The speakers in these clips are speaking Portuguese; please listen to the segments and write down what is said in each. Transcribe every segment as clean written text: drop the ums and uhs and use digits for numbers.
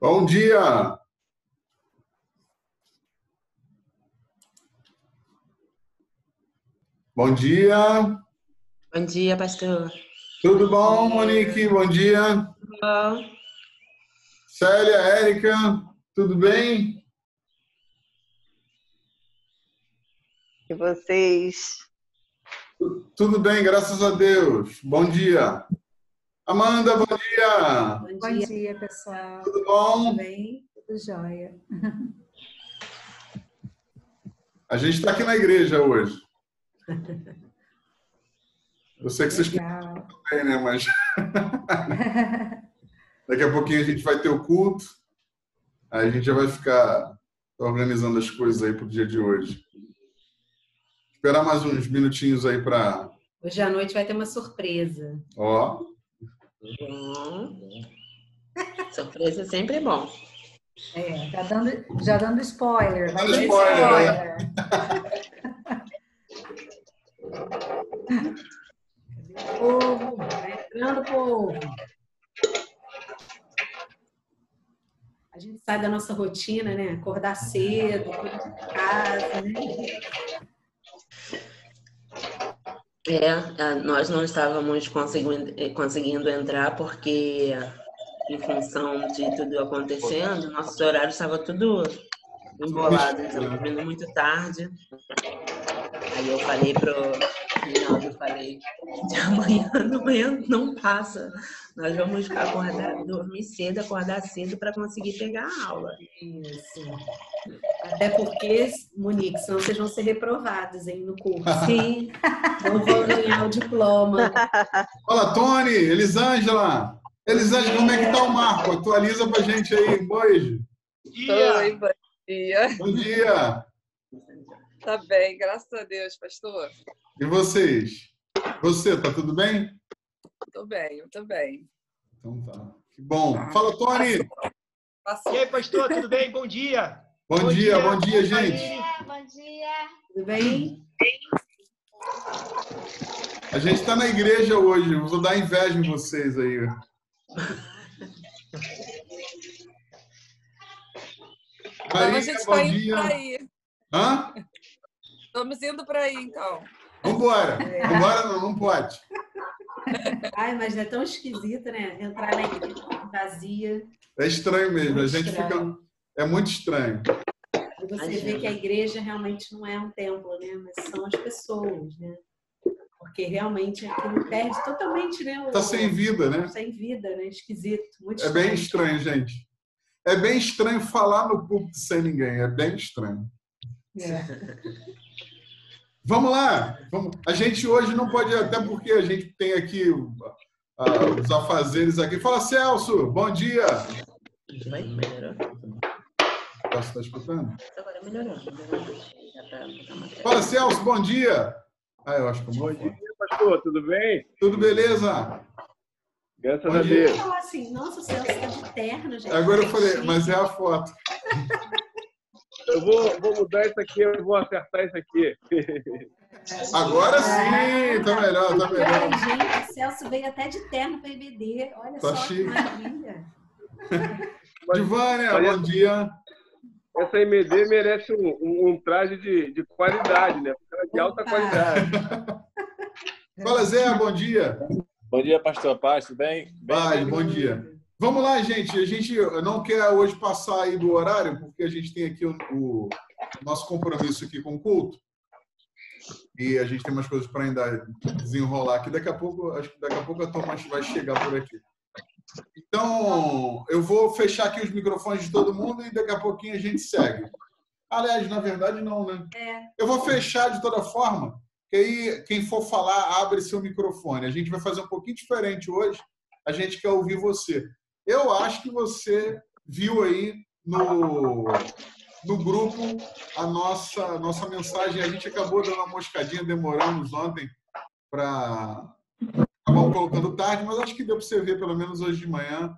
Bom dia! Bom dia! Bom dia, pastor. Tudo bom, Monique? Bom dia! Bom, Célia, Érica, tudo bem? E vocês? Tudo bem, graças a Deus. Bom dia! Amanda, bom dia! Bom dia, pessoal. Tudo bom? Tudo bem? Tudo jóia. A gente está aqui na igreja hoje. Eu sei que vocês Legal. bem, né? Mas daqui a pouquinho a gente vai ter o culto. Aí a gente já vai ficar organizando as coisas aí para o dia de hoje. Esperar mais uns minutinhos aí para... Hoje à noite vai ter uma surpresa. Ó, bom. Surpresa sempre é bom. Já dando spoiler. Vai Dando ter spoiler, Povo, vai entrando, povo. A gente sai da nossa rotina, né? Acordar cedo, cuidar de casa, né? Nós não estávamos conseguindo entrar porque, em função de tudo acontecendo, nossos horários estavam tudo embolados, estamos vindo muito tarde. Aí eu falei pro Rinaldo, amanhã não passa. Nós vamos dormir cedo, acordar cedo para conseguir pegar a aula. Isso. Até porque, Monique, senão vocês vão ser reprovados aí no curso. Sim. Não vão ganhar o diploma. fala, Tony, Elisângela. Elisângela, como é que tá o Marco? Atualiza pra gente aí, hoje. Oi, bom dia. Bom dia. Tá bem, graças a Deus, pastor. E vocês? Você, tá tudo bem? Tô bem, tô bem. Então tá. Que bom. Fala, Tony. Passou. E aí, pastor, tudo bem? Bom dia. Bom dia, gente. Bom dia. Tudo bem? A gente tá na igreja hoje. Eu vou dar inveja em vocês aí. Então, a Maria, gente bom tá indo dia. pra aí. Hã? Estamos indo pra aí, então. Vambora. Vambora não pode. Ai, mas é tão esquisito, né? Entrar na igreja vazia. É estranho mesmo. Muito A gente estranho. fica... É muito estranho. E você vê que a igreja realmente não é um templo, né? Mas são as pessoas, né? Porque realmente aquilo perde totalmente, né? Tá sem vida, né? Sem vida, né? Esquisito. Muito É bem estranho, gente. É bem estranho falar no púlpito sem ninguém. É bem estranho. É. Vamos lá. A gente hoje não pode, até porque a gente tem aqui os afazeres aqui. Fala, Celso. Bom dia. Melhorou? Celso, está escutando? Agora melhorou. Dá pra botar uma tela. Fala, Celso. Bom dia. Eu acho que eu Bom dia, pastor. Tudo bem? Tudo beleza? Graças Bom a dia. Eu Deus. ia falar assim, nossa, o Celso tá de terno, gente. Agora eu falei, mas é a foto. Eu vou mudar isso aqui, eu vou acertar isso aqui. Agora sim. Tá melhor, tá melhor. Ai, gente, o Celso veio até de terno para IBD. Olha Tá só chique. que maravilha. Divânia, bom dia. Essa MD merece um traje de qualidade, né? Ela é de alta Opa. qualidade. Fala, Zé. Bom dia. Bom dia, pastor Paz, tudo bem? Vai, bom dia. Vamos lá, gente. A gente não quer hoje passar aí do horário, porque a gente tem aqui o nosso compromisso aqui com o culto. E a gente tem umas coisas para ainda desenrolar aqui. Daqui a pouco, acho que daqui a pouco a Tomás vai chegar por aqui. Então, eu vou fechar aqui os microfones de todo mundo e daqui a pouquinho a gente segue. Aliás, na verdade, não, né? Eu vou fechar de toda forma, que aí quem for falar, abre seu microfone. A gente vai fazer um pouquinho diferente hoje. A gente quer ouvir você. Eu acho que você viu aí no grupo a nossa mensagem. A gente acabou dando uma moscadinha, demoramos ontem para acabar colocando tarde, mas acho que deu para você ver pelo menos hoje de manhã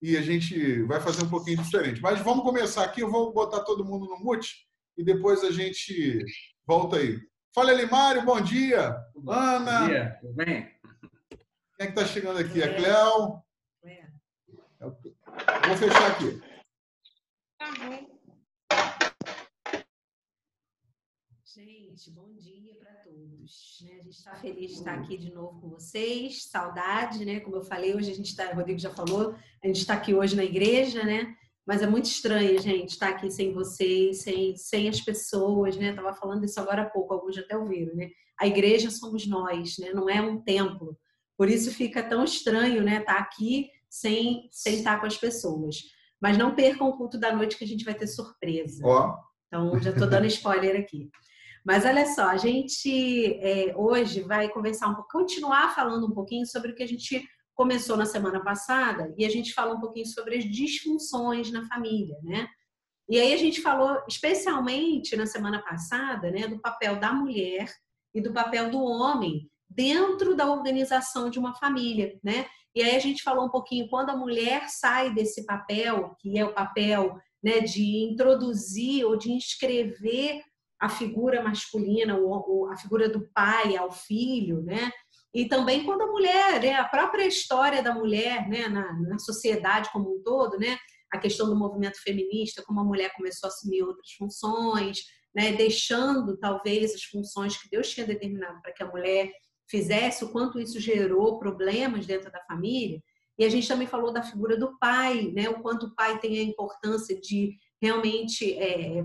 e a gente vai fazer um pouquinho diferente. Mas vamos começar aqui, eu vou botar todo mundo no mute e depois a gente volta aí. Fala, Elimário, bom dia. Ana. Bom dia, tudo bem? Quem é que está chegando aqui? A Cléo. Vou fechar aqui. Gente, bom dia para todos. A gente está feliz de estar aqui de novo com vocês. Saudade, né? Como eu falei, hoje a gente está, o Rodrigo já falou, a gente está aqui hoje na igreja, né? Mas é muito estranho, gente, estar aqui sem vocês, sem as pessoas, né? Estava falando isso agora há pouco, alguns já até ouviram, né? A igreja somos nós, né? Não é um templo. Por isso fica tão estranho, né? Estar aqui sem estar com as pessoas. Mas não percam o culto da noite que a gente vai ter surpresa. Então, já estou dando spoiler aqui. Mas olha só, a gente hoje vai conversar um pouco, continuar falando um pouquinho sobre o que a gente começou na semana passada, e a gente falou um pouquinho sobre as disfunções na família, né? E aí a gente falou especialmente na semana passada, né, do papel da mulher e do papel do homem dentro da organização de uma família, né? E aí a gente falou um pouquinho quando a mulher sai desse papel, que é o papel, né, de introduzir ou de inscrever a figura masculina, a figura do pai ao filho, né? E também quando a mulher, né, a própria história da mulher, né, na sociedade como um todo, né, a questão do movimento feminista, como a mulher começou a assumir outras funções, né, deixando talvez as funções que Deus tinha determinado para que a mulher fizesse, o quanto isso gerou problemas dentro da família. E a gente também falou da figura do pai, né, o quanto o pai tem a importância de realmente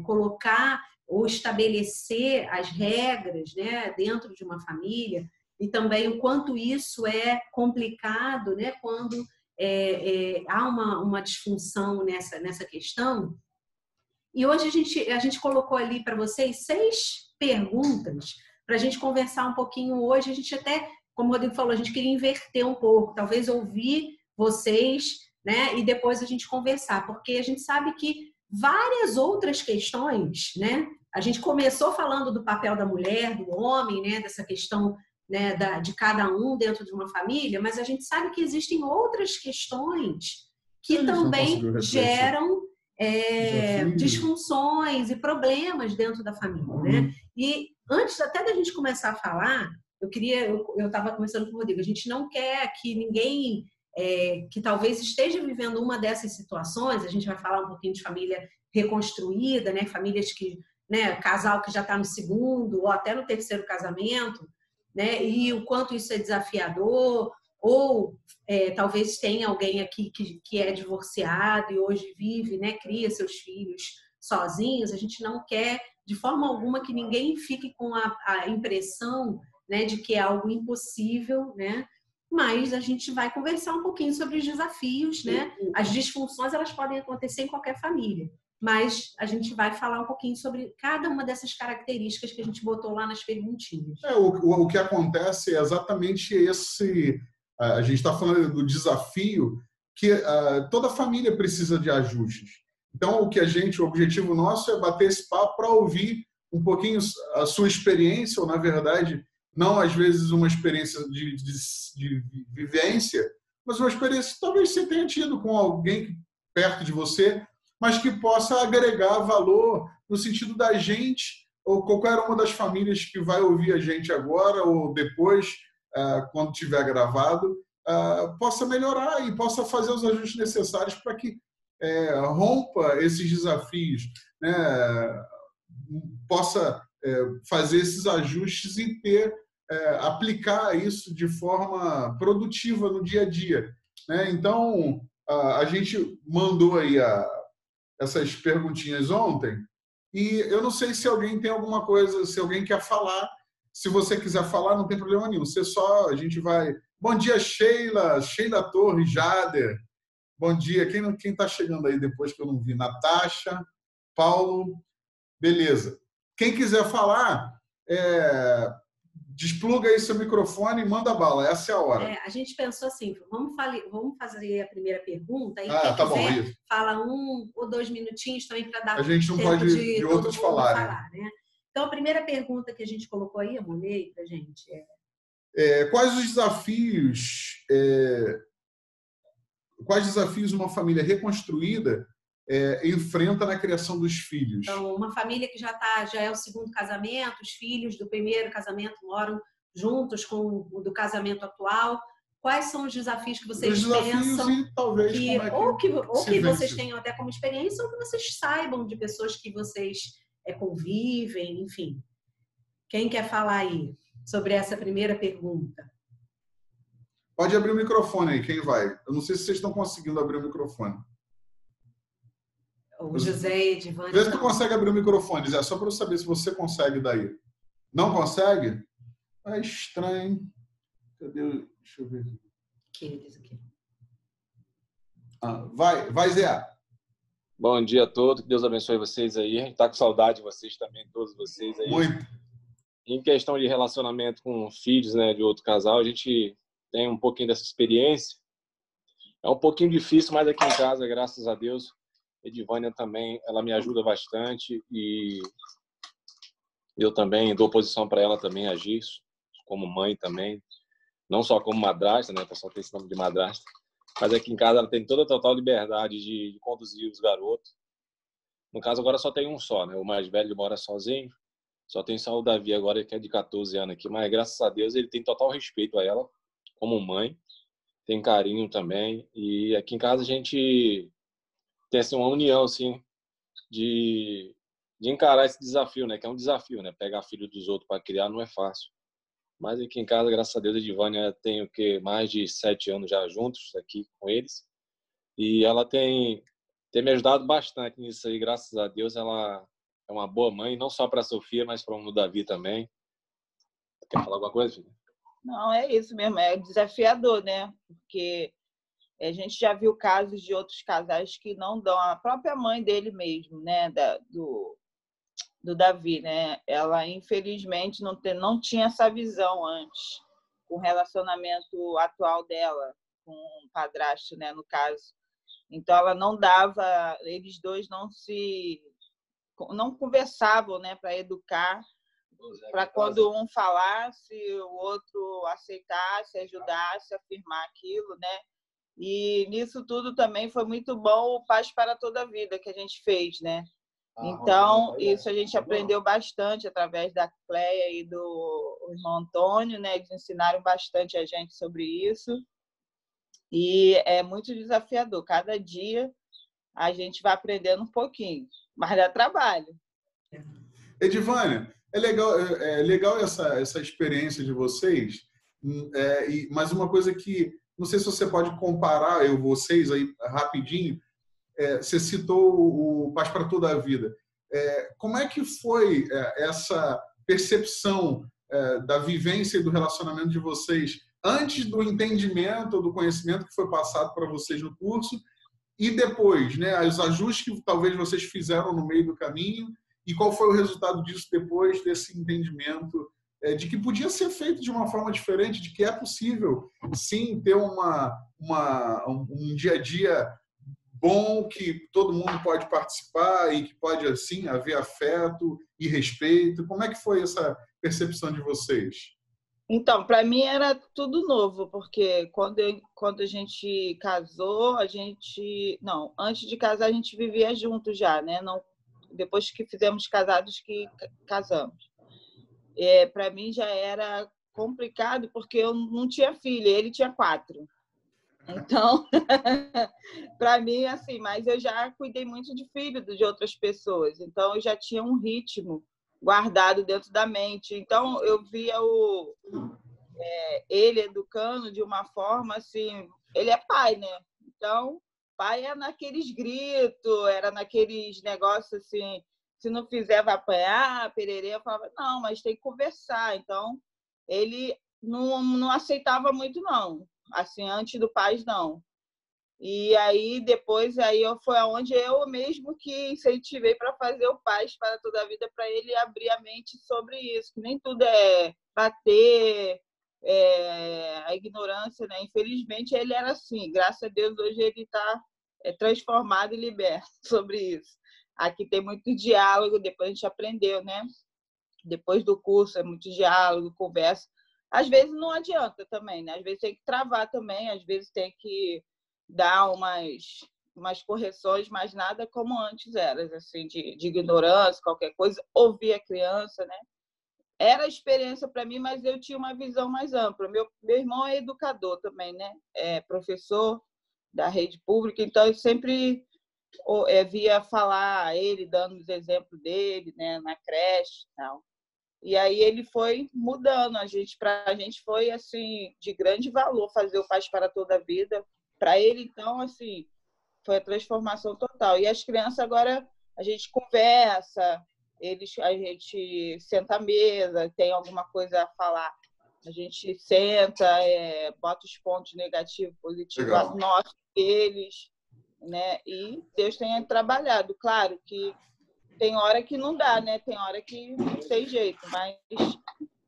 colocar ou estabelecer as regras, né, dentro de uma família, e também o quanto isso é complicado, né, quando há uma disfunção nessa questão. E hoje a gente colocou ali para vocês 6 perguntas para a gente conversar um pouquinho hoje. A gente até, como o Rodrigo falou, a gente queria inverter um pouco, talvez ouvir vocês, né, e depois a gente conversar, porque a gente sabe que várias outras questões, né, a gente começou falando do papel da mulher, do homem, né, dessa questão, né, de cada um dentro de uma família, mas a gente sabe que existem outras questões que também geram disfunções e problemas dentro da família, né? E antes até da gente começar a falar, eu estava conversando com o Rodrigo, a gente não quer que ninguém que talvez esteja vivendo uma dessas situações, a gente vai falar um pouquinho de família reconstruída, né? Famílias que, né, casal que já está no segundo ou até no terceiro casamento, né? E o quanto isso é desafiador, ou talvez tenha alguém aqui que é divorciado e hoje vive, né, cria seus filhos sozinhos. A gente não quer de forma alguma que ninguém fique com a impressão, né, de que é algo impossível, né? Mas a gente vai conversar um pouquinho sobre os desafios, né? As disfunções, elas podem acontecer em qualquer família, mas a gente vai falar um pouquinho sobre cada uma dessas características que a gente botou lá nas perguntinhas. O que acontece é exatamente esse. A gente está falando do desafio que toda família precisa de ajustes. Então, o objetivo nosso é bater esse papo para ouvir um pouquinho a sua experiência, ou na verdade, não às vezes uma experiência de vivência, mas uma experiência que talvez você tenha tido com alguém perto de você, mas que possa agregar valor no sentido da gente, ou qualquer uma das famílias que vai ouvir a gente agora ou depois, quando tiver gravado, possa melhorar e possa fazer os ajustes necessários para que rompa esses desafios, né? Possa fazer esses ajustes e aplicar isso de forma produtiva no dia a dia, né? Então, a gente mandou aí essas perguntinhas ontem, e eu não sei se alguém tem alguma coisa, se alguém quer falar. Se você quiser falar, não tem problema nenhum. A gente vai... Bom dia, Sheila Torres, Jader. Bom dia. Quem está chegando aí depois que eu não vi? Natasha, Paulo. Beleza. Quem quiser falar, despluga aí seu microfone e manda bala. Essa é a hora. A gente pensou assim, vamos fazer a primeira pergunta, e quem tá quiser bom, fala 1 ou 2 minutinhos também para dar a gente não tempo pode de outros falarem. falar, né? Então, a primeira pergunta que a gente colocou aí, eu olhei para a gente, quais desafios uma família reconstruída enfrenta na criação dos filhos? Então, uma família que já é o segundo casamento, os filhos do primeiro casamento moram juntos com o do casamento atual. quais são os desafios que vocês Os desafios pensam e talvez que, como é que ou se que vence vocês isso. tenham até como experiência, ou que vocês saibam de pessoas que vocês convivem, enfim. Quem quer falar aí sobre essa primeira pergunta? Pode abrir o microfone aí, quem vai? Eu não sei se vocês estão conseguindo abrir o microfone. O José e Edivane. Vê se tu consegue abrir o microfone, Zé, só para eu saber se você consegue daí. Não consegue? É estranho. Cadê? Deixa eu ver. Aqui. Vai, Zé. Bom dia a todos, que Deus abençoe vocês aí. A gente tá com saudade de vocês também, todos vocês aí. Muito. Em questão de relacionamento com filhos, né, de outro casal, a gente tem um pouquinho dessa experiência. É um pouquinho difícil, mas aqui em casa, graças a Deus, Edivânia também, ela me ajuda bastante e eu também dou posição para ela também agir como mãe também, não só como madrasta, né, o pessoal tem esse nome de madrasta, mas aqui em casa ela tem toda a total liberdade de conduzir os garotos. No caso agora só tem um só, né, o mais velho mora sozinho, só tem só o Davi agora que é de 14 anos aqui, mas graças a Deus ele tem total respeito a ela como mãe, tem carinho também e aqui em casa a gente tem assim, uma união assim de encarar esse desafio, né? Que é um desafio, né? Pegar filho dos outros para criar não é fácil. Mas aqui em casa, graças a Deus, a Edivânia tem o que mais de 7 anos já juntos aqui com eles e ela tem me ajudado bastante nisso aí. Graças a Deus, ela é uma boa mãe, não só para a Sofia, mas para o Davi também. Quer falar alguma coisa, filha? Não, é isso mesmo, é desafiador, né? Porque a gente já viu casos de outros casais que não dão, a própria mãe dele mesmo, né? Do Davi, né? Ela, infelizmente, não tinha essa visão antes, com o relacionamento atual dela, com o padrasto, né? No caso. Então, ela não dava, eles dois não conversavam, né? Para educar, para quando um falasse, o outro aceitasse, ajudasse, afirmar aquilo, né? E nisso tudo também foi muito bom o Paz para Toda a Vida que a gente fez, né? Então, isso a gente aprendeu bastante através da Cleia e do irmão Antônio, né? Eles ensinaram bastante a gente sobre isso. E é muito desafiador. Cada dia a gente vai aprendendo um pouquinho, mas dá trabalho. Edivânia, é legal essa experiência de vocês, mas uma coisa que, não sei se você pode comparar, vocês aí rapidinho, você citou o Paz para Toda a Vida. Como é que foi essa percepção da vivência e do relacionamento de vocês antes do entendimento, do conhecimento que foi passado para vocês no curso e depois, né, os ajustes que talvez vocês fizeram no meio do caminho e qual foi o resultado disso depois desse entendimento de que podia ser feito de uma forma diferente, de que é possível, sim, ter um dia a dia bom, que todo mundo pode participar e que pode, assim, haver afeto e respeito. Como é que foi essa percepção de vocês? Então, para mim era tudo novo, porque quando a gente casou, não, antes de casar a gente vivia junto já, né? Não, depois que fizemos casados que casamos. Para mim já era complicado, porque eu não tinha filho, ele tinha 4. Então, para mim, assim, mas eu já cuidei muito de filho de outras pessoas, então eu já tinha um ritmo guardado dentro da mente. Então, eu via ele educando de uma forma assim, ele é pai, né? Então, pai é naqueles gritos, era naqueles negócios assim, se não fizer vai apanhar, pererê. Eu falava, não, mas tem que conversar. Então, ele não aceitava muito, não. Assim, antes do Paz, não. E aí, depois, foi aonde eu mesmo que incentivei para fazer o Paz para Toda a Vida, para ele abrir a mente sobre isso, que nem tudo é bater, a ignorância, né? Infelizmente, ele era assim. Graças a Deus, hoje ele está transformado e liberto sobre isso. Aqui tem muito diálogo, depois a gente aprendeu, né? Depois do curso, é muito diálogo, conversa. Às vezes não adianta também, né? Às vezes tem que travar também, às vezes tem que dar umas correções, mas nada como antes era, assim, de ignorância, qualquer coisa, ouvir a criança, né? era experiência para mim, mas eu tinha uma visão mais ampla. Meu irmão é educador também, né? É professor da rede pública, então eu sempre via falar ele dando os exemplos dele, né, na creche e tal. E aí ele foi mudando para a gente foi assim de grande valor fazer o Paz para toda a vida. Para ele, então, assim, foi a transformação total. E as crianças agora a gente conversa, a gente senta à mesa, tem alguma coisa a falar, a gente senta, bota os pontos negativos, positivos, nossos, eles, né? E Deus tem trabalhado. Claro que tem hora que não dá, né? Tem hora que não tem jeito, mas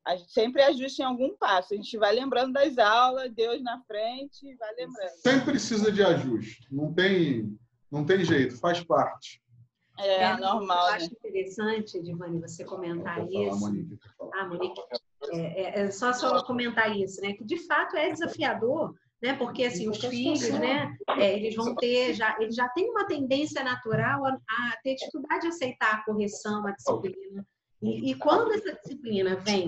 a gente sempre ajusta em algum passo. A gente vai lembrando das aulas, Deus na frente, vai lembrando. Sempre precisa de ajuste. Não tem jeito, faz parte. É normal, eu acho interessante, Edivane, você comentar isso. Monique. Monique, só comentar isso, né? Que de fato é desafiador, né? Porque assim, os filhos, né? Eles vão ter, eles já têm uma tendência natural a ter dificuldade de aceitar a correção, a disciplina. E quando essa disciplina vem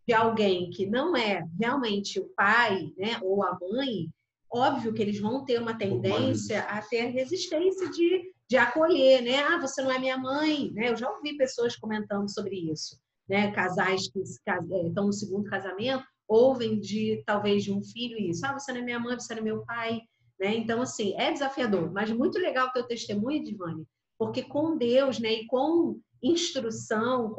de alguém que não é realmente o pai, né? Ou a mãe, óbvio que eles vão ter uma tendência a ter resistência de acolher, né? Você não é minha mãe, né? Eu já ouvi pessoas comentando sobre isso, né? Casais que estão no segundo casamento ouvem talvez de um filho isso. Você não é minha mãe, você não é meu pai, né? Então, assim, é desafiador, mas muito legal o teu testemunho, Edivane, porque com Deus, né? E com instrução,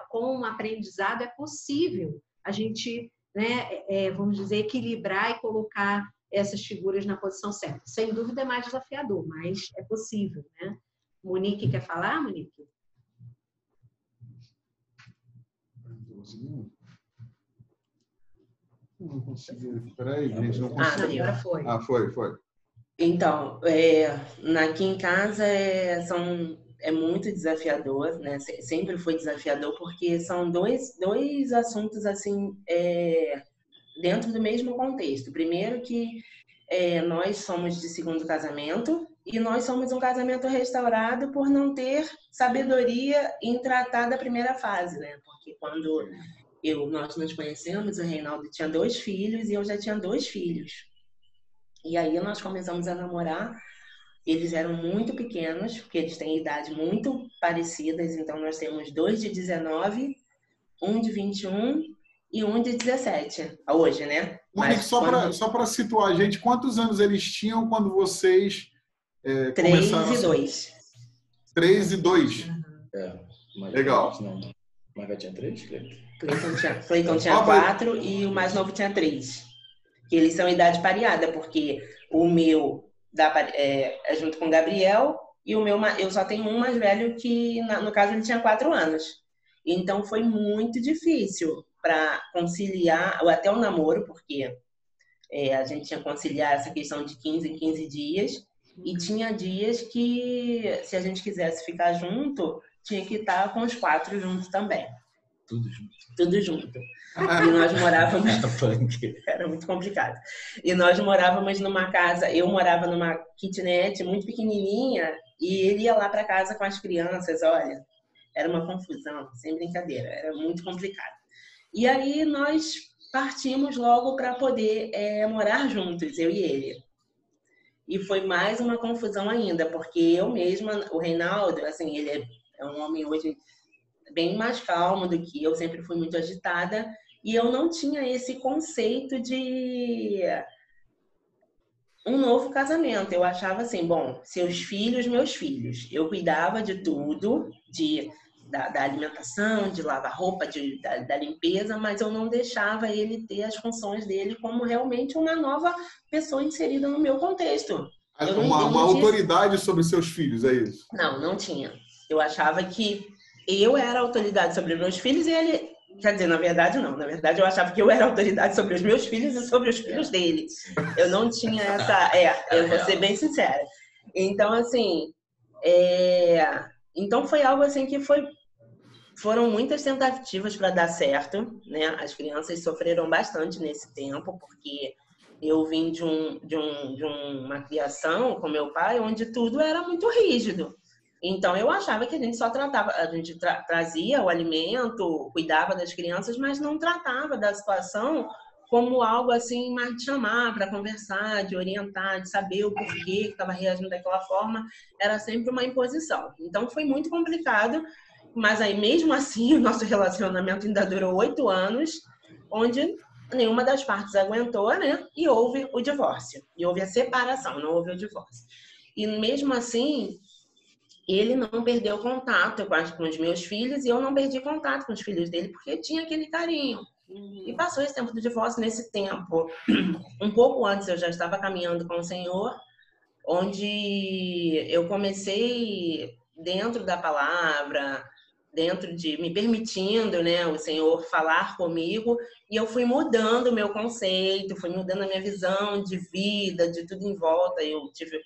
com aprendizado, é possível a gente, né? Vamos dizer, equilibrar e colocar essas figuras na posição certa. Sem dúvida é mais desafiador, mas é possível, né? Monique, quer falar, Monique? Não consegui. Peraí, gente, não consegui. Agora foi. Foi. Então, aqui em casa é muito desafiador, né? Sempre foi desafiador, porque são dois assuntos, assim, dentro do mesmo contexto. Primeiro que nós somos de segundo casamento e nós somos um casamento restaurado por não ter sabedoria em tratar da primeira fase, né? Porque quando nós nos conhecemos, o Reinaldo tinha 2 filhos e eu já tinha 2 filhos. E aí nós começamos a namorar. Eles eram muito pequenos, porque eles têm idade muito parecidas. Então nós temos 2 de 19, 1 de 21 e 1 de 17, hoje, né? Monique, só para situar a gente, quantos anos eles tinham quando vocês 3 e 2. 3 e 2? Legal. Mas tinha 3, Cleiton tinha 4 e o mais novo tinha 3. Eles são idade pareada, porque o meu é junto com o Gabriel e o meu eu só tenho um mais velho que, no caso, ele tinha 4 anos. Então, foi muito difícil para conciliar, ou até o namoro, porque a gente tinha que conciliar essa questão de 15 em 15 dias, e tinha dias que, se a gente quisesse ficar junto, tinha que estar com os 4 juntos também. Tudo junto. E nós morávamos... Era muito complicado. E nós morávamos numa casa... Eu morava numa kitnet muito pequenininha, e ele ia lá para casa com as crianças, olha... Era uma confusão, sem brincadeira. Era muito complicado. E aí nós partimos logo para poder morar juntos, eu e ele. E foi mais uma confusão ainda, porque eu mesma, o Reinaldo, assim, ele é um homem hoje bem mais calmo do que eu, sempre fui muito agitada, e eu não tinha esse conceito de um novo casamento. Eu achava assim, bom, seus filhos, meus filhos. Eu cuidava de tudo, da alimentação, de lavar roupa, da limpeza, mas eu não deixava ele ter as funções dele como realmente uma nova pessoa inserida no meu contexto. Uma autoridade sobre seus filhos, é isso? Não tinha. Eu achava que eu era autoridade sobre os meus filhos e ele... Quer dizer, na verdade, não. Na verdade, eu achava que eu era autoridade sobre os meus filhos e sobre os filhos dele. Eu não tinha essa... eu vou ser bem sincera. Então, assim... Então, foi algo assim que foram muitas tentativas para dar certo, né? As crianças sofreram bastante nesse tempo, porque eu vim de uma criação com meu pai onde tudo era muito rígido. Então, eu achava que a gente só tratava, a gente trazia o alimento, cuidava das crianças, mas não tratava da situação como algo assim, mais de chamar para conversar, de orientar, de saber o porquê que estava reagindo daquela forma. Era sempre uma imposição. Então, foi muito complicado, mas aí, mesmo assim, o nosso relacionamento ainda durou 8 anos, onde nenhuma das partes aguentou, né? E houve o divórcio. E houve a separação, não houve o divórcio. E mesmo assim, ele não perdeu contato com os meus filhos e eu não perdi contato com os filhos dele porque tinha aquele carinho. E passou esse tempo do divórcio. Nesse tempo, um pouco antes, eu já estava caminhando com o Senhor, onde eu comecei dentro da palavra, dentro de me permitindo, né, o Senhor falar comigo, e eu fui mudando o meu conceito, fui mudando a minha visão de vida, de tudo em volta. Eu tive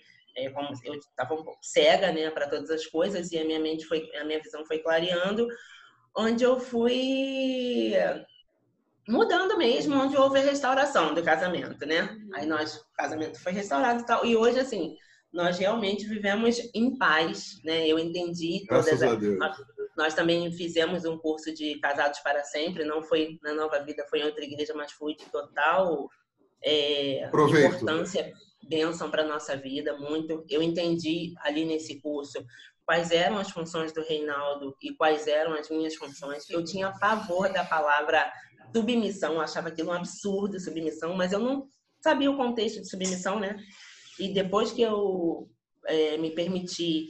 como eu estava um pouco cega, né, para todas as coisas, e a minha visão foi clareando, onde eu fui mudando mesmo, onde houve a restauração do casamento, né? Aí o casamento foi restaurado e tal, e hoje, assim, nós realmente vivemos em paz, né? Eu entendi Graças a Deus. Nós também fizemos um curso de Casados para Sempre, não foi na Nova Vida, foi em outra igreja, mas foi de total importância, bênção para a nossa vida, muito. Eu entendi ali nesse curso quais eram as funções do Reinaldo e quais eram as minhas funções. Eu tinha pavor da palavra submissão, achava aquilo um absurdo, submissão, mas eu não sabia o contexto de submissão, né? E depois que eu me permiti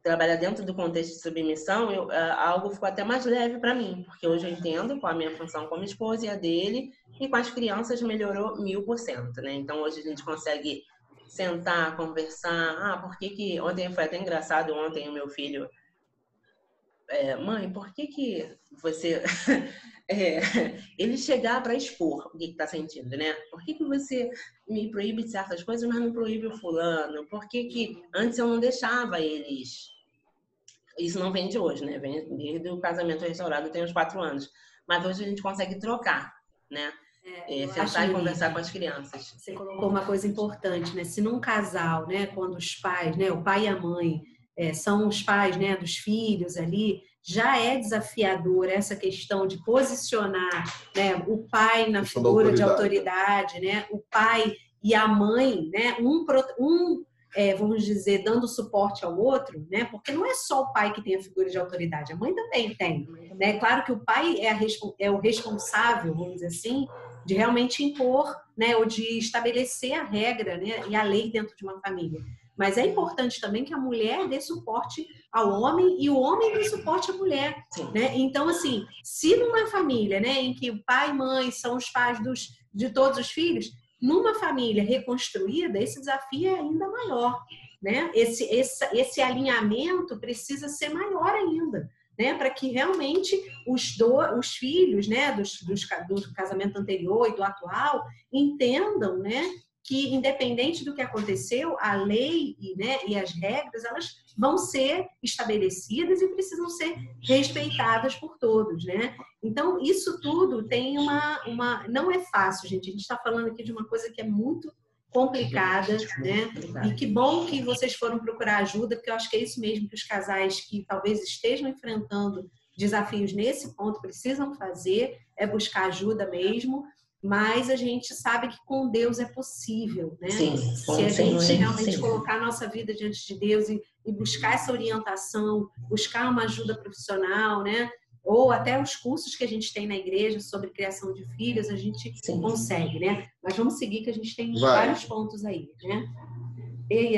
trabalhar dentro do contexto de submissão, algo ficou até mais leve para mim, porque hoje eu entendo qual a minha função como esposa e a dele, e com as crianças melhorou 1000%, né? Então hoje a gente consegue sentar, conversar. Por que ontem foi até engraçado, ontem o meu filho, mãe, por que você ele chegar para expor o que está sentindo, né? Por que você me proíbe de certas coisas, mas não proíbe o fulano? Por que antes eu não deixava eles? Isso não vem de hoje, né? Vem desde o casamento restaurado, tem uns 4 anos. Mas hoje a gente consegue trocar, né? Sentar e conversar com as crianças. Você colocou uma coisa importante, né? Se num casal, né, quando os pais, né, o pai e a mãe são os pais, né, dos filhos ali, já é desafiador essa questão de posicionar, né, o pai na figura de autoridade, né, o pai e a mãe, né, vamos dizer, dando suporte ao outro, né, porque não é só o pai que tem a figura de autoridade, a mãe também tem, né, claro que o pai é o responsável, vamos dizer assim, de realmente impor, né, ou de estabelecer a regra, né, e a lei dentro de uma família. Mas é importante também que a mulher dê suporte ao homem e o homem dê suporte à mulher, né? Então, assim, se numa família, né, em que o pai e mãe são os pais de todos os filhos, numa família reconstruída, esse desafio é ainda maior, né? Esse alinhamento precisa ser maior ainda, né? Para que realmente os filhos, né, do casamento anterior e do atual entendam, né, que independente do que aconteceu, a lei e as regras, elas vão ser estabelecidas e precisam ser respeitadas por todos, né? Então, isso tudo tem não é fácil, gente. A gente está falando aqui de uma coisa que é muito complicada, né? E que bom que vocês foram procurar ajuda, porque eu acho que é isso mesmo que os casais que talvez estejam enfrentando desafios nesse ponto precisam fazer, é buscar ajuda mesmo. Mas a gente sabe que com Deus é possível, né? Sim, se a gente realmente colocar a nossa vida diante de Deus e buscar essa orientação, buscar uma ajuda profissional, né? Ou até os cursos que a gente tem na igreja sobre criação de filhos, a gente consegue, né? Mas vamos seguir que a gente tem vários pontos aí, né?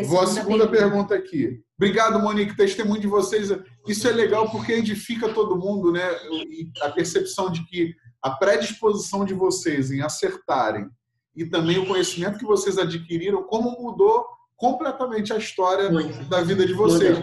Vou à segunda pergunta aqui. Obrigado, Monique, testemunho de vocês. Isso é legal porque edifica todo mundo, né? E a percepção de que a predisposição de vocês em acertarem e também o conhecimento que vocês adquiriram, como mudou completamente a história da vida de vocês.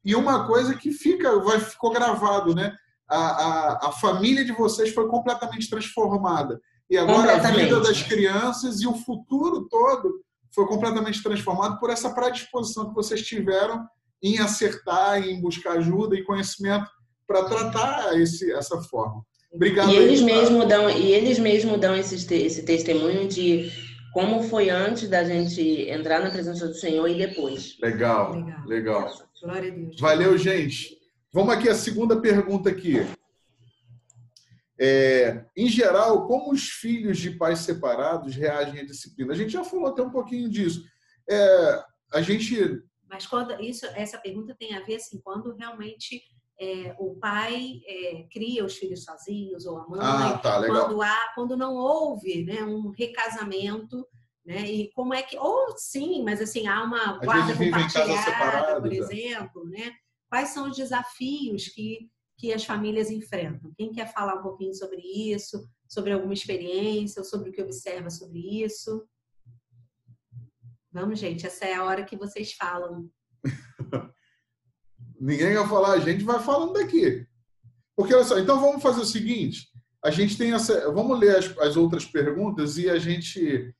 E uma coisa que ficou gravado, né? A família de vocês foi completamente transformada. E agora a vida das crianças e o futuro todo foi completamente transformado por essa predisposição que vocês tiveram em acertar, em buscar ajuda e conhecimento para tratar essa forma. Obrigado. E eles mesmos dão esse testemunho de como foi antes da gente entrar na presença do Senhor e depois. Legal. Glória a Deus. Valeu, gente. Vamos aqui a segunda pergunta aqui. Em geral, como os filhos de pais separados reagem à disciplina? A gente já falou até um pouquinho disso. Mas essa pergunta tem a ver assim, quando realmente o pai cria os filhos sozinhos, ou a mãe, tá, legal. quando não houve, né, um recasamento, né, e como é que, ou sim, mas assim, há uma guarda compartilhada, por exemplo, né? Quais são os desafios que as famílias enfrentam? Quem quer falar um pouquinho sobre isso, sobre alguma experiência, ou sobre o que observa sobre isso? Vamos, gente, essa é a hora que vocês falam. Ninguém vai falar, a gente vai falando daqui. Porque, olha só, então vamos fazer o seguinte, a gente tem vamos ler as outras perguntas e a gente,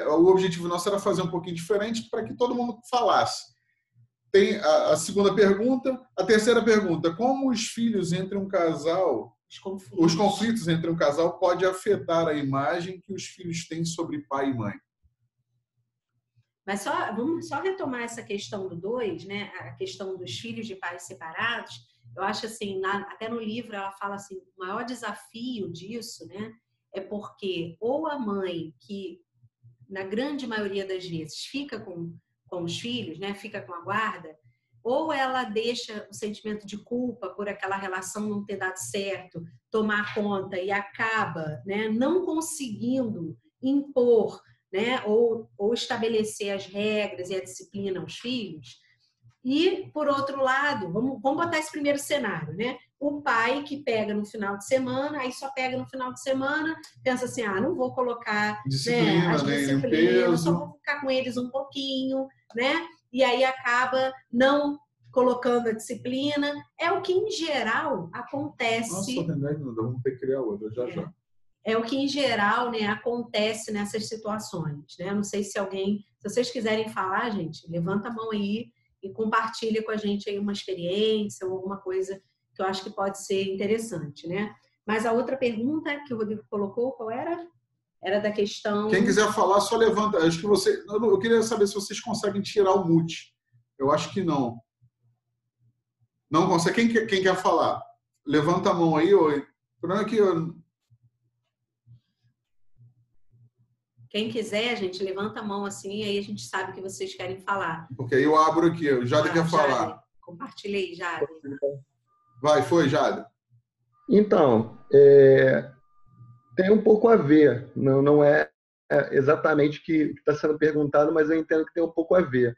o objetivo nosso era fazer um pouquinho diferente para que todo mundo falasse. Tem a segunda pergunta, a terceira pergunta, como os filhos entre um casal, os conflitos entre um casal pode afetar a imagem que os filhos têm sobre pai e mãe? Mas vamos só retomar essa questão do 2, né? A questão dos filhos de pais separados. Eu acho assim, até no livro ela fala assim, o maior desafio disso, né? É porque ou a mãe, que na grande maioria das vezes fica com os filhos, né? Fica com a guarda, ou ela deixa o sentimento de culpa por aquela relação não ter dado certo, tomar conta e acaba, né? Não conseguindo impor, né, ou estabelecer as regras e a disciplina aos filhos. E, por outro lado, vamos botar esse primeiro cenário, né? O pai que pega no final de semana, aí só pega no final de semana, pensa assim, não vou colocar disciplina, as disciplinas, só vou ficar com eles um pouquinho, né? E aí acaba não colocando a disciplina. É o que, em geral, acontece... Nossa, vamos ter que criar outra, já. É o que, em geral, né, acontece nessas situações, né? Não sei se vocês quiserem falar, gente, levanta a mão aí e compartilha com a gente aí uma experiência ou alguma coisa que eu acho que pode ser interessante, né? Mas a outra pergunta que o Rodrigo colocou, qual era? Era da questão... Quem quiser falar, só levanta. Acho que eu queria saber se vocês conseguem tirar o mute. Eu acho que não. Não consegue. Quem quer falar? Levanta a mão aí. O problema é que Quem quiser, gente, levanta a mão assim, aí a gente sabe que vocês querem falar. Porque aí eu abro aqui, o Jade quer falar. Compartilha aí, Jade. Vai, Jade. Então, tem um pouco a ver, não é exatamente o que está sendo perguntado, mas eu entendo que tem um pouco a ver.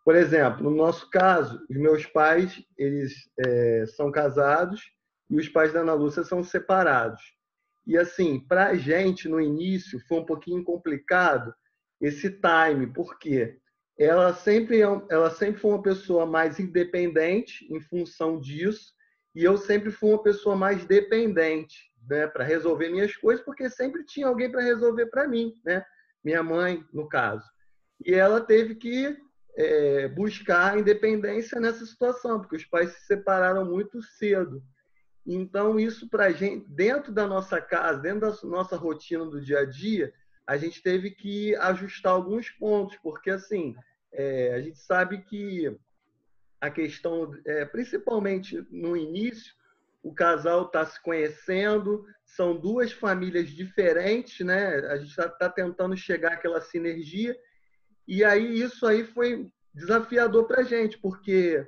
Por exemplo, no nosso caso, os meus pais, eles são casados e os pais da Ana Lúcia são separados. E assim, para a gente, no início, foi um pouquinho complicado esse time, porque ela sempre foi uma pessoa mais independente em função disso, e eu sempre fui uma pessoa mais dependente, né, para resolver minhas coisas, porque sempre tinha alguém para resolver para mim, né? Minha mãe, no caso. E ela teve que buscar independência nessa situação, porque os pais se separaram muito cedo. Então, isso para a gente, dentro da nossa casa, dentro da nossa rotina do dia a dia, a gente teve que ajustar alguns pontos, porque assim, a gente sabe que a questão, principalmente no início, o casal está se conhecendo, são duas famílias diferentes, né? A gente está tentando chegar àquela sinergia, e aí isso aí foi desafiador para a gente, porque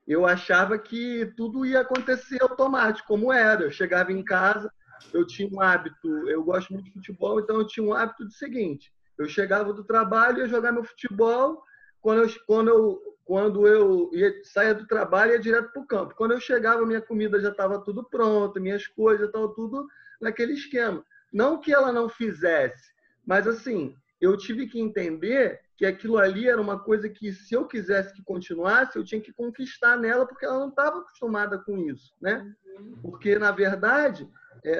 eu achava que tudo ia acontecer automático, como era. Eu chegava em casa, eu tinha um hábito, eu gosto muito de futebol, então eu tinha um hábito do seguinte, eu chegava do trabalho, ia jogar meu futebol, quando eu saía do trabalho, ia direto para o campo. Quando eu chegava, minha comida já estava tudo pronta, minhas coisas estavam tudo naquele esquema. Não que ela não fizesse, mas assim, eu tive que entender que aquilo ali era uma coisa que, se eu quisesse que continuasse, eu tinha que conquistar nela, porque ela não estava acostumada com isso, né? Porque, na verdade,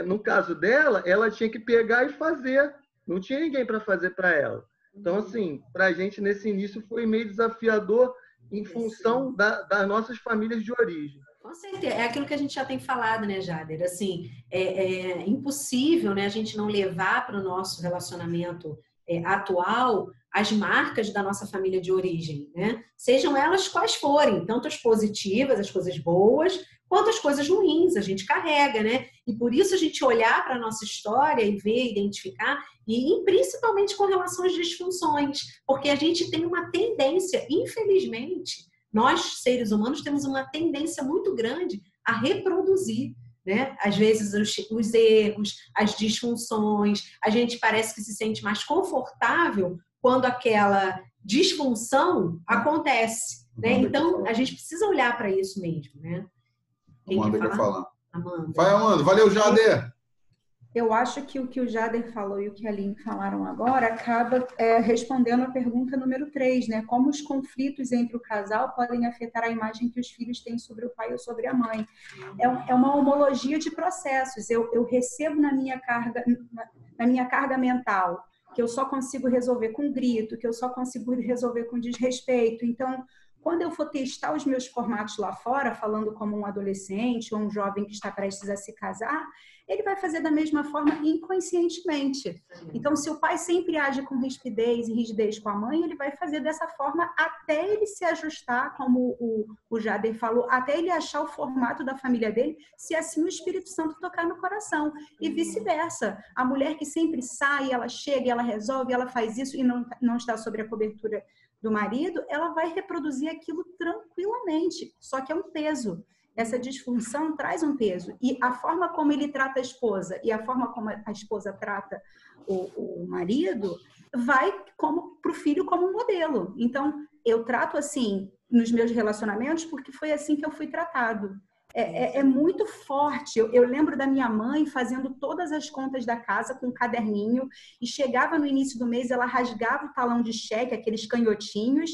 no caso dela, ela tinha que pegar e fazer. Não tinha ninguém para fazer para ela. Então, assim, para a gente, nesse início, foi meio desafiador em função das nossas famílias de origem. Com certeza, é aquilo que a gente já tem falado, né, Jader? Assim, é impossível, né, a gente não levar para o nosso relacionamento atual as marcas da nossa família de origem, né? Sejam elas quais forem, tanto as positivas, as coisas boas, quanto as coisas ruins, a gente carrega, né? E por isso a gente olhar para a nossa história e ver, identificar, e principalmente com relação às disfunções, porque a gente tem uma tendência, infelizmente, nós, seres humanos, temos uma tendência muito grande a reproduzir, né? Às vezes os erros, as disfunções, a gente parece que se sente mais confortável quando aquela disfunção acontece, né? Então, a gente precisa olhar para isso mesmo, né? Amanda quer falar? Amanda. Vai, Amanda. Valeu, Jader. Eu acho que o que o Jader falou e o que a Aline falaram agora acaba respondendo a pergunta número 3, né? Como os conflitos entre o casal podem afetar a imagem que os filhos têm sobre o pai ou sobre a mãe. É uma homologia de processos. Eu recebo na minha carga mental que eu só consigo resolver com grito, que eu só consigo resolver com desrespeito. Então, quando eu for testar os meus formatos lá fora, falando como um adolescente ou um jovem que está prestes a se casar, ele vai fazer da mesma forma inconscientemente. Então, se o pai sempre age com rispidez e rigidez com a mãe, ele vai fazer dessa forma até ele se ajustar, como o Jader falou, até ele achar o formato da família dele, se assim o Espírito Santo tocar no coração. E vice-versa. A mulher que sempre sai, ela chega, ela resolve, ela faz isso e não está sob a cobertura do marido, ela vai reproduzir aquilo tranquilamente. Só que é um peso. Essa disfunção traz um peso. E a forma como ele trata a esposa e a forma como a esposa trata o marido vai para o filho como um modelo. Então, eu trato assim nos meus relacionamentos porque foi assim que eu fui tratado. É muito forte. Eu lembro da minha mãe fazendo todas as contas da casa com um caderninho e chegava no início do mês, ela rasgava o talão de cheque, aqueles canhotinhos.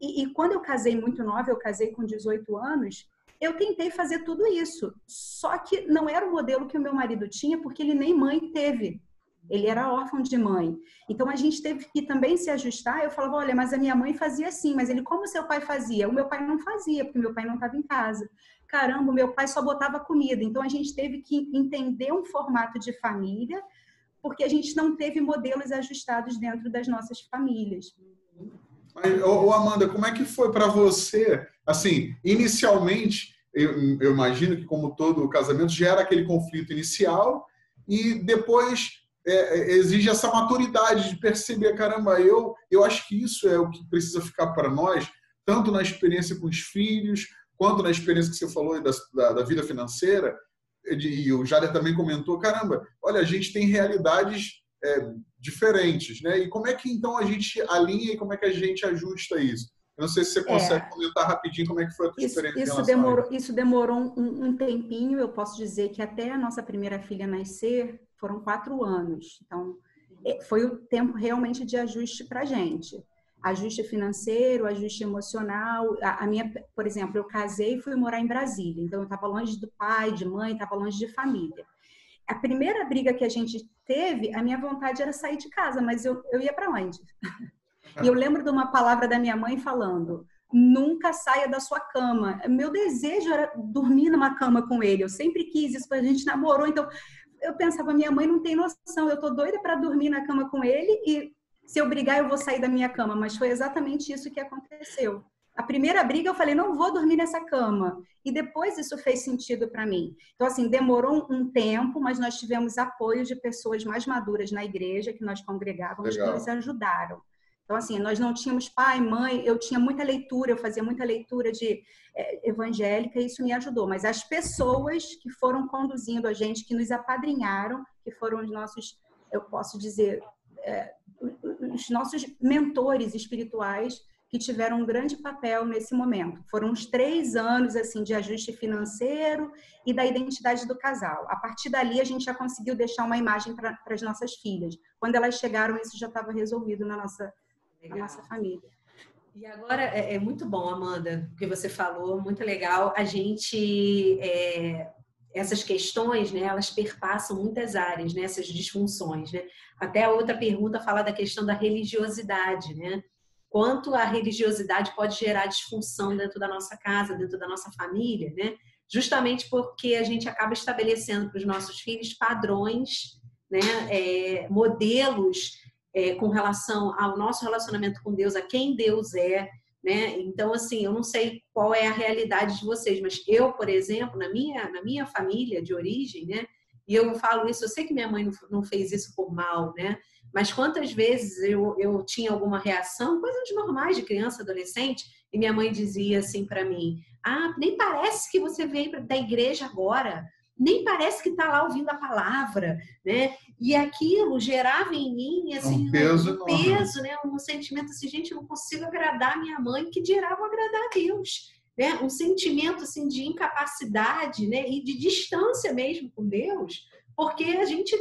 E quando eu casei muito nova, eu casei com 18 anos, eu tentei fazer tudo isso. Só que não era o modelo que o meu marido tinha, porque ele nem mãe teve. Ele era órfão de mãe. Então, a gente teve que também se ajustar. Eu falava, olha, mas a minha mãe fazia assim. Mas ele, como seu pai fazia? O meu pai não fazia, porque meu pai não estava em casa. Caramba, o meu pai só botava comida. Então, a gente teve que entender um formato de família, porque a gente não teve modelos ajustados dentro das nossas famílias. Mas, Amanda, como é que foi para você? Assim, inicialmente, eu imagino que, como todo casamento, gera aquele conflito inicial e depois exige essa maturidade de perceber, caramba, eu acho que isso é o que precisa ficar para nós, tanto na experiência com os filhos, quanto na experiência que você falou da vida financeira. E o Jader também comentou, caramba, olha, a gente tem realidades diferentes, né? E como é que então a gente alinha e como é que a gente ajusta isso? Eu não sei se você consegue comentar rapidinho como é que foi a tua experiência. Isso demorou um tempinho. Eu posso dizer que até a nossa primeira filha nascer foram 4 anos. Então, foi o tempo realmente de ajuste para a gente. Ajuste financeiro, ajuste emocional. Por exemplo, eu casei e fui morar em Brasília. Então, eu estava longe do pai, de mãe, estava longe de família. A primeira briga que a gente teve, a minha vontade era sair de casa, mas eu ia para onde? E eu lembro de uma palavra da minha mãe falando, nunca saia da sua cama. Meu desejo era dormir numa cama com ele. Eu sempre quis isso, a gente namorou. Então, eu pensava, minha mãe não tem noção. Eu tô doida para dormir na cama com ele e se eu brigar, eu vou sair da minha cama. Mas foi exatamente isso que aconteceu. A primeira briga, eu falei, não vou dormir nessa cama. E depois isso fez sentido para mim. Então, assim, demorou um tempo, mas nós tivemos apoio de pessoas mais maduras na igreja, que nós congregávamos, que nos ajudaram. Então, assim, nós não tínhamos pai, mãe, eu tinha muita leitura, eu fazia muita leitura evangélica e isso me ajudou. Mas as pessoas que foram conduzindo a gente, que nos apadrinharam, que foram os nossos, eu posso dizer, os nossos mentores espirituais, que tiveram um grande papel nesse momento. Foram uns 3 anos assim, de ajuste financeiro e da identidade do casal. A partir dali, a gente já conseguiu deixar uma imagem para as nossas filhas. Quando elas chegaram, isso já estava resolvido na nossa família. E agora, é muito bom, Amanda, o que você falou, muito legal. A gente, essas questões, né, elas perpassam muitas áreas, né, essas disfunções, né? Até a outra pergunta fala da questão da religiosidade, né? Quanto a religiosidade pode gerar disfunção dentro da nossa casa, dentro da nossa família, né? justamente porque a gente acaba estabelecendo para os nossos filhos padrões, né, modelos com relação ao nosso relacionamento com Deus, a quem Deus é, né? Então, assim, eu não sei qual é a realidade de vocês, mas eu, por exemplo, na minha família de origem, né? E eu falo isso, eu sei que minha mãe não fez isso por mal, né? Mas quantas vezes eu tinha alguma reação, coisas normais de criança, adolescente, e minha mãe dizia assim para mim: ah, nem parece que você veio da igreja agora, nem parece que está lá ouvindo a palavra, né? E aquilo gerava em mim assim, um peso, né? Um sentimento assim, gente, eu não consigo agradar minha mãe, que dirá vou agradar a Deus, né? Um sentimento assim de incapacidade, né? E de distância mesmo com Deus, porque a gente,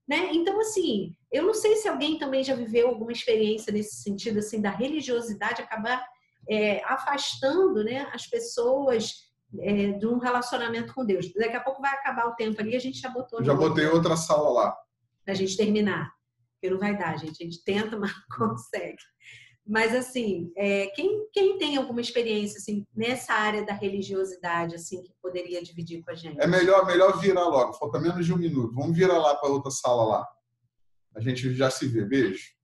né? Então assim, eu não sei se alguém também já viveu alguma experiência nesse sentido assim da religiosidade acabar afastando, né, as pessoas de um relacionamento com Deus. Daqui a pouco vai acabar o tempo ali, a gente já botou. Já botei outra sala lá. Pra gente terminar. Porque não vai dar, gente. A gente tenta, mas não consegue. Mas, assim, quem tem alguma experiência assim, nessa área da religiosidade, assim, que poderia dividir com a gente? É melhor virar logo. Falta menos de 1 minuto. Vamos virar lá para outra sala lá. A gente já se vê. Beijo.